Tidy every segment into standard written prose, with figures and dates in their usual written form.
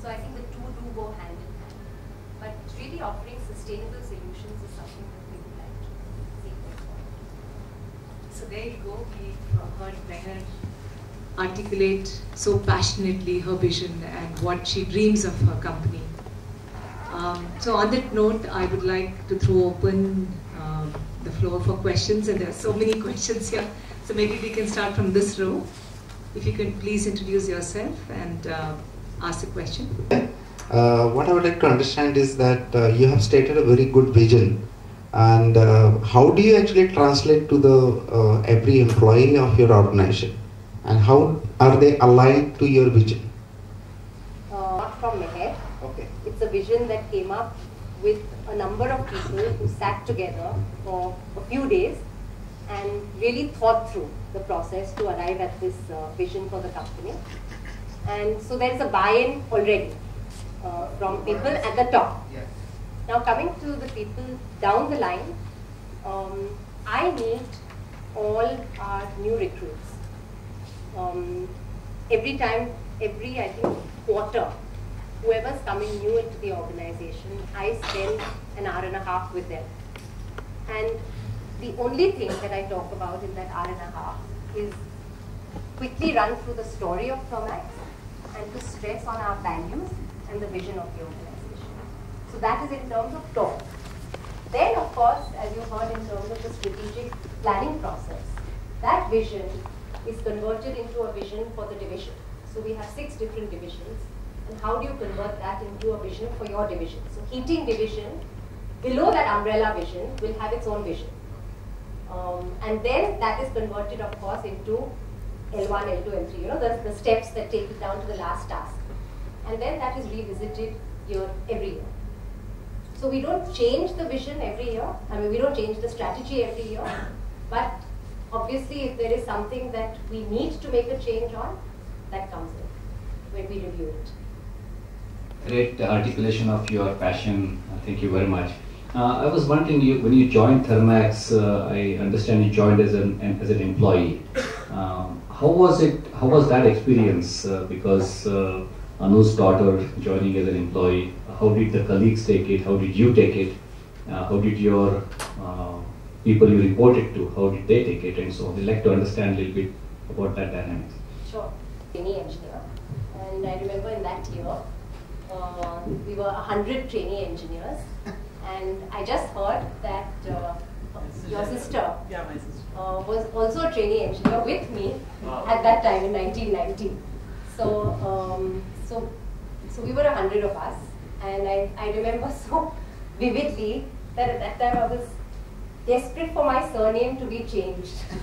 So I think the two do go hand in hand. But really offering sustainable solutions is something that we would like to see going forward. So there you go. We heard Meher articulate so passionately her vision and what she dreams of her company. So on that note, I would like to throw open the floor for questions, and there are so many questions here. So maybe we can start from this row. If you can please introduce yourself and ask the question. What I would like to understand is that you have stated a very good vision, and how do you actually translate to the every employee of your organization, and how are they aligned to your vision? Not from Meher. Okay. It's a vision that came up with a number of people who sat together for a few days and really thought through the process to arrive at this vision for the company. And so there's a buy-in already from people at the top. Yes. Now coming to the people down the line, I meet all our new recruits. Every I think quarter, whoever's coming new into the organization, I spend an hour and a half with them. And the only thing that I talk about in that hour and a half is quickly run through the story of Thermax and to stress on our values and the vision of the organization. So that is in terms of talk. Then of course, as you heard in terms of the strategic planning process, that vision is converted into a vision for the division. So we have 6 different divisions. And how do you convert that into a vision for your division? So heating division, below that umbrella vision, will have its own vision. And then that is converted, of course, into L1, L2, L3, you know, the steps that take it down to the last task. And then that is revisited every year. So we don't change the vision every year. I mean, we don't change the strategy every year. But obviously, if there is something that we need to make a change on, that comes in when we review it. Great articulation of your passion. Thank you very much. I was wondering, when you joined Thermax, I understand you joined as an employee. How was it? How was that experience? Because Anu's daughter joining as an employee. How did the colleagues take it? How did you take it? How did your people you reported to? How did they take it? And so I'd like to understand a little bit about that dynamics. Sure. Trainee engineer, and I remember in that year we were 100 trainee engineers. And I just heard that your sister, was also a trainee engineer with me at that time in 1990. So we were 100 of us, and I remember so vividly that at that time I was desperate for my surname to be changed, so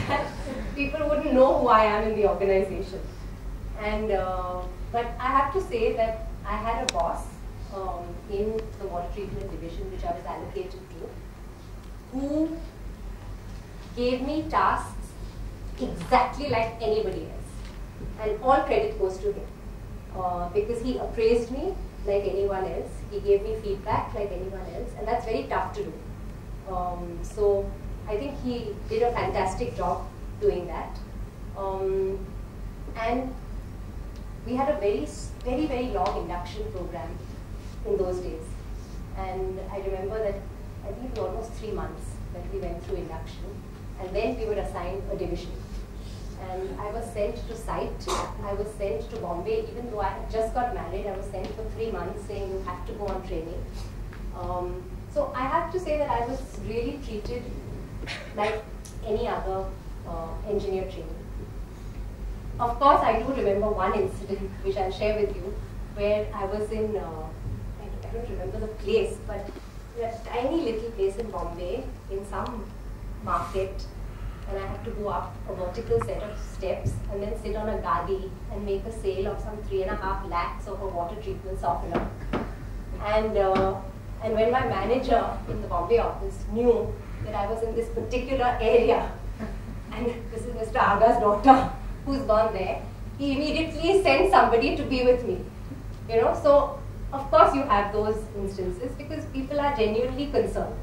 that people wouldn't know who I am in the organization. And but I have to say that I had a boss in the water treatment division, which I was allocated to, who gave me tasks exactly like anybody else. And all credit goes to him. Because he appraised me like anyone else, he gave me feedback like anyone else, and that's very tough to do. So I think he did a fantastic job doing that. And we had a very long induction program in those days. And I remember that I think it was almost 3 months that we went through induction, and then we were assigned a division. And I was sent to site, I was sent to Bombay, even though I had just got married, I was sent for 3 months saying you have to go on training. So I have to say that I was really treated like any other engineer trainee. Of course, I do remember one incident which I'll share with you, where I was in, I don't remember the place, but a tiny little place in Bombay, in some market, and I had to go up a vertical set of steps and then sit on a gadi and make a sale of some 3.5 lakhs of a water treatment softener. And when my manager in the Bombay office knew that I was in this particular area, and this is Mr. Aga's daughter who's gone there, he immediately sent somebody to be with me. You know, so of course you have those instances because people are genuinely concerned.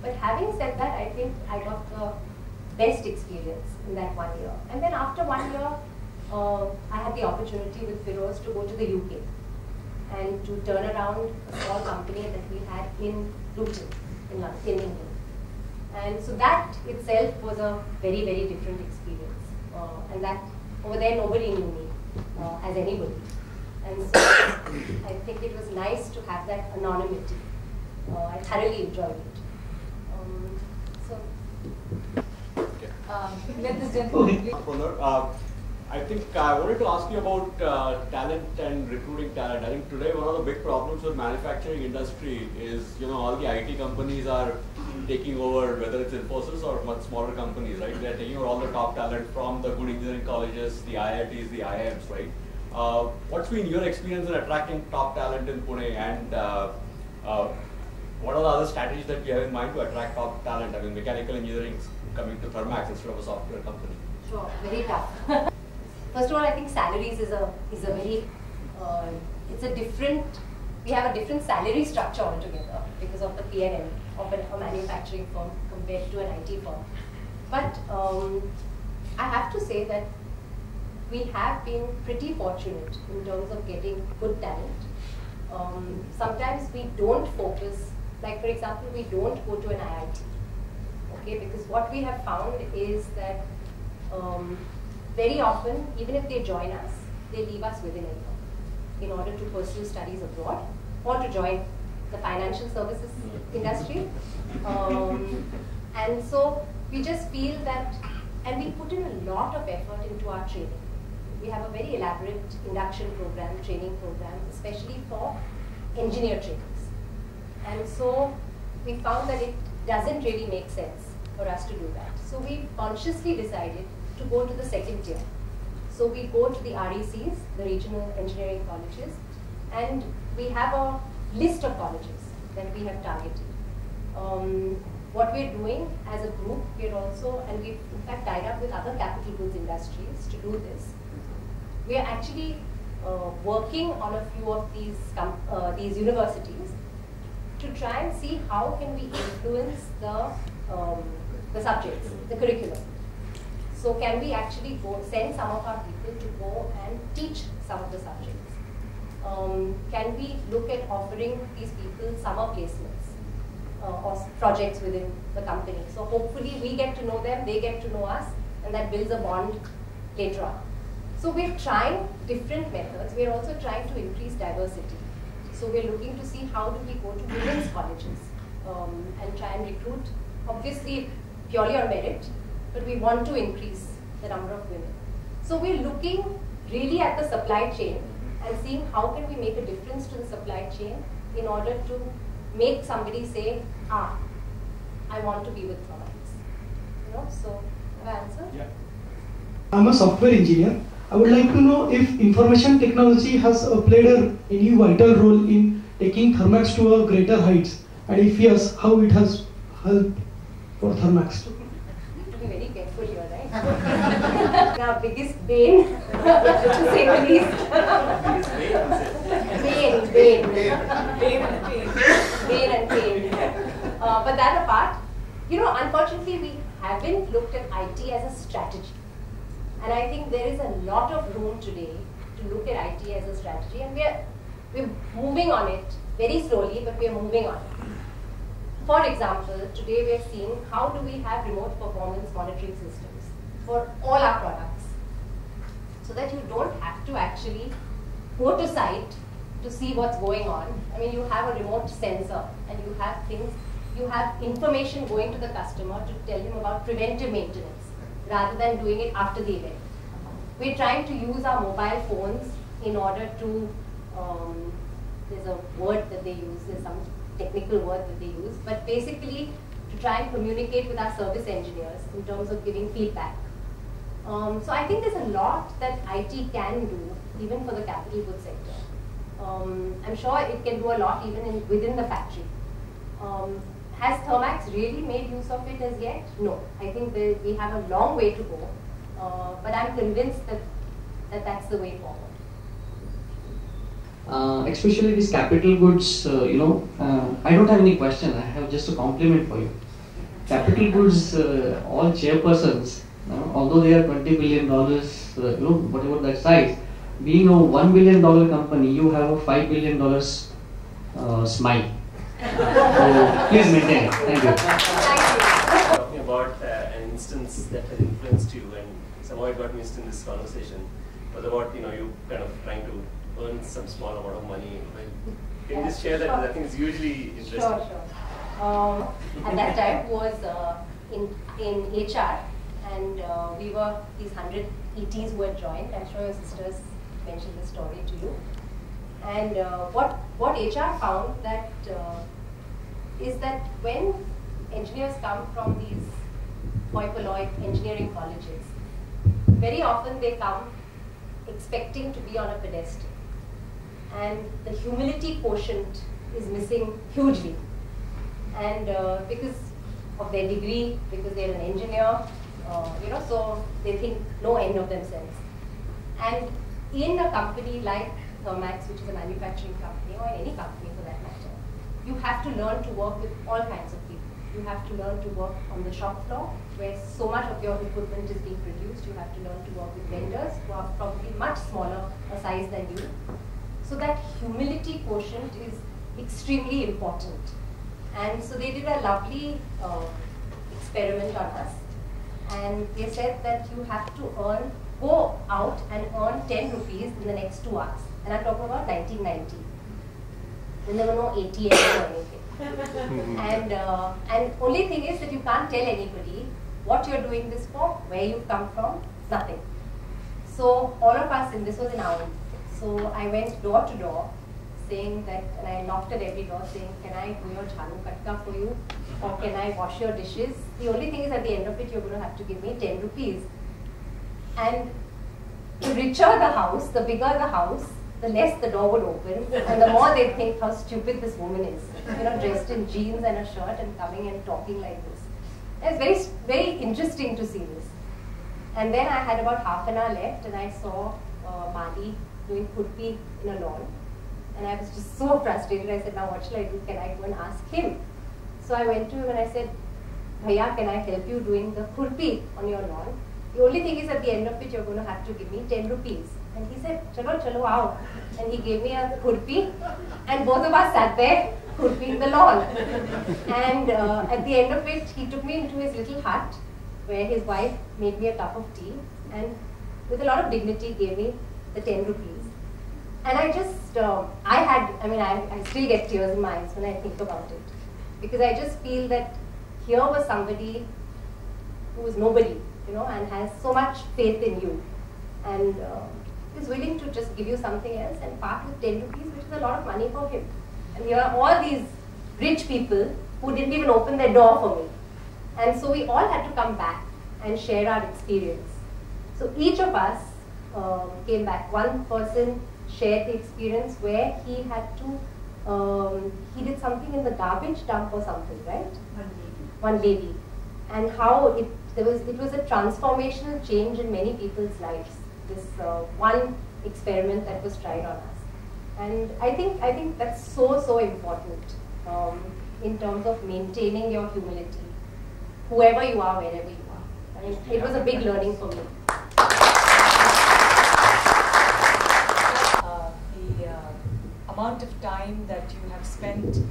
But having said that, I think I got the best experience in that 1 year. And then after 1 year, I had the opportunity with Feroz to go to the UK and to turn around a small company that we had in Luton, in England. And so that itself was a very, very different experience. And that over there nobody knew me as anybody. And so I think it was nice to have that anonymity. I thoroughly enjoyed it. Let this gentleman please. I think I wanted to ask you about talent and recruiting talent. I think today one of the big problems with manufacturing industry is, all the IT companies are taking over, whether it's Infosys or much smaller companies, right? They're taking over all the top talent from the good engineering colleges, the IITs, the IIMs, right? What's been your experience in attracting top talent in Pune, and what are the other strategies that you have in mind to attract top talent? I mean, mechanical engineering coming to Thermax instead of a software company. Sure, very tough. First of all, I think salaries is a very, it's a different, we have a different salary structure altogether because of the P&L of a manufacturing firm compared to an IT firm. But I have to say that we have been pretty fortunate in terms of getting good talent. Sometimes we don't focus, like for example, we don't go to an IIT, okay? Because what we have found is that very often, even if they join us, they leave us within a year in order to pursue studies abroad or to join the financial services industry. And so we just feel that, and we put in a lot of effort into our training. We have a very elaborate induction program, training program, especially for engineer trainings. And so we found that it doesn't really make sense for us to do that. So we consciously decided to go to the second tier. So we go to the RECs, the regional engineering colleges, and we have a list of colleges that we have targeted. What we're doing as a group, we're also, and we've in fact tied up with other capital goods industries to do this. We are actually working on a few of these universities to try and see how can we influence the subjects, the curriculum. So can we actually send some of our people to go and teach some of the subjects? Can we look at offering these people summer placements or projects within the company? So hopefully we get to know them, they get to know us, and that builds a bond later on. So we're trying different methods. We're also trying to increase diversity. So we're looking to see how do we go to women's colleges and try and recruit, obviously purely on merit, but we want to increase the number of women. So we're looking really at the supply chain and seeing how can we make a difference to the supply chain in order to make somebody say, I want to be with Thermax. So have I answered? Yeah. I'm a software engineer. I would like to know if information technology has played any vital role in taking Thermax to a greater heights, and if yes, how it has helped for Thermax. Be very careful here, right? Our biggest bane, to say the least. Bane and pain. But that apart, unfortunately we haven't looked at IT as a strategy. And I think there is a lot of room today to look at IT as a strategy, and we're moving on it very slowly, but we're moving on it. For example, today we're seeing how do we have remote performance monitoring systems for all our products, so that you don't have to actually go to site to see what's going on. I mean, you have a remote sensor and you have things, you have information going to the customer to tell him about preventive maintenance rather than doing it after the event. We're trying to use our mobile phones in order to, there's a word that they use, there's some technical word that they use, but basically to try and communicate with our service engineers in terms of giving feedback. So I think there's a lot that IT can do, even for the capital goods sector. I'm sure it can do a lot even within the factory. Has Thermax really made use of it as yet? No. I think we have a long way to go, but I'm convinced that that's the way forward. Especially these capital goods, I don't have any question. I have just a compliment for you. Capital goods, all chairpersons, although they are $20 billion whatever that size, being a $1 billion company, you have a $5 billion smile. So please maintain it. Thank you. Talking about an instance that has influenced you, and somehow it got missed in this conversation, was about you kind of trying to earn some small amount of money. Can you just share that? I think it's usually interesting. Sure. At that time was in HR, and we were these 100 ETs who had joined. I'm sure your sisters mentioned the story to you. And what HR found that is that when engineers come from these hoi polloi engineering colleges, very often they come expecting to be on a pedestal, and the humility quotient is missing hugely. And because of their degree, because they're an engineer, so they think no end of themselves. And in a company like Thermax, which is a manufacturing company, or any company for that matter, you have to learn to work with all kinds of people. You have to learn to work on the shop floor, where so much of your equipment is being produced. You have to learn to work with vendors who are probably much smaller a size than you. So that humility quotient is extremely important. And so they did a lovely experiment on us. And they said that you have to go out and earn 10 rupees in the next 2 hours. And I'm talking about 1990. When there were no ATMs or anything. And only thing is that you can't tell anybody what you're doing this for, where you've come from, nothing. So all of us, and this was in our, so I went door to door saying that, and I knocked at every door saying, can I do your jharu katka for you? Or can I wash your dishes? The only thing is at the end of it, you're going to have to give me 10 rupees. And the richer the house, the bigger the house, the less the door would open, and the more they'd think how stupid this woman is. Dressed in jeans and a shirt and coming and talking like this. It's very, very interesting to see this. And then I had about half an hour left, and I saw Mali doing kurpi in a lawn. And I was just so frustrated. I said, now what shall I do? Can I go and ask him? So I went to him and I said, Bhaiya, can I help you doing the kurpi on your lawn? The only thing is at the end of it, you're going to have to give me 10 rupees. And he said, chalo, chalo, aao. And he gave me a kurpi, and both of us sat there kurpiing the lawn. And at the end of it, he took me into his little hut, where his wife made me a cup of tea, and with a lot of dignity gave me the 10 rupees. And I just, I still get tears in my eyes when I think about it. Because I just feel that here was somebody who was nobody, and has so much faith in you. And is willing to just give you something else and part with 10 rupees, which is a lot of money for him. And here are all these rich people who didn't even open their door for me. And so we all had to come back and share our experience. So each of us came back. One person shared the experience where he had to, he did something in the garbage dump or something, right? One baby. And how it was a transformational change in many people's lives. This one experiment that was tried on us. And I think that's so important in terms of maintaining your humility, whoever you are, wherever you are. I mean, it was a big learning for me. The amount of time that you have spent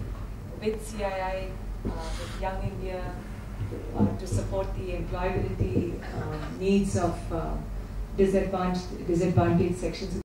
with CII, with Young India, to support the employability needs of disadvantaged sections